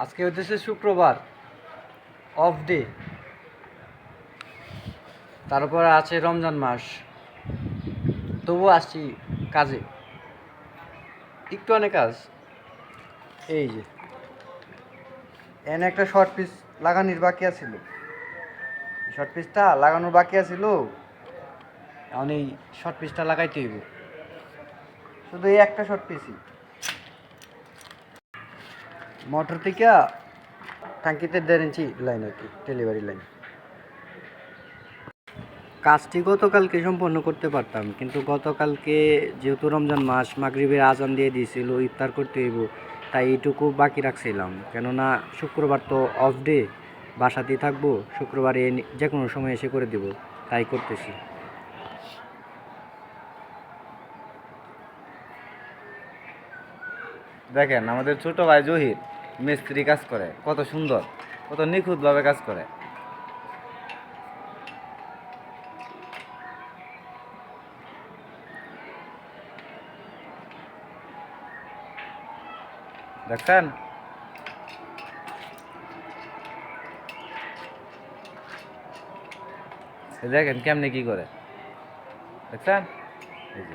আজকে হইতেছে শুক্রবার, অফ ডে। তারপর আছে রমজান মাস, তবু আসছি কাজে, একটু অনেক কাজ। এই যে এনে একটা শর্ট পিস লাগানোর বাকি আছিল, শর্ট পিসটা লাগানোর বাকি আছিল। এখন এই শর্ট পিসটা লাগাইতে হইব, শুধু এই একটা শর্ট পিসই। মোটর থেকে টাঙ্কিতে 1.5 ইঞ্চি লাইন আর কি, ডেলিভারি লাইন। কাজটি গতকালকে সম্পন্ন করতে পারতাম, কিন্তু গতকালকে যেহেতু রমজান মাস, মাগরিবের আজান দিয়ে দিয়েছিল, ইফতার করতে হইব, তাই এইটুকু বাকি রাখছিলাম। কেননা শুক্রবার তো অফ ডে, বাসাতেই থাকবো, শুক্রবারে যে কোনো সময় এসে করে দেব, তাই করতেছি। দেখেন আমাদের ছোট ভাই জহির মিস্ত্রি কাজ করে, কত সুন্দর, কত নিখুঁতভাবে কাজ করে। দেখছেন? দেখেন কেমনে কি করে, দেখছেন? এই যে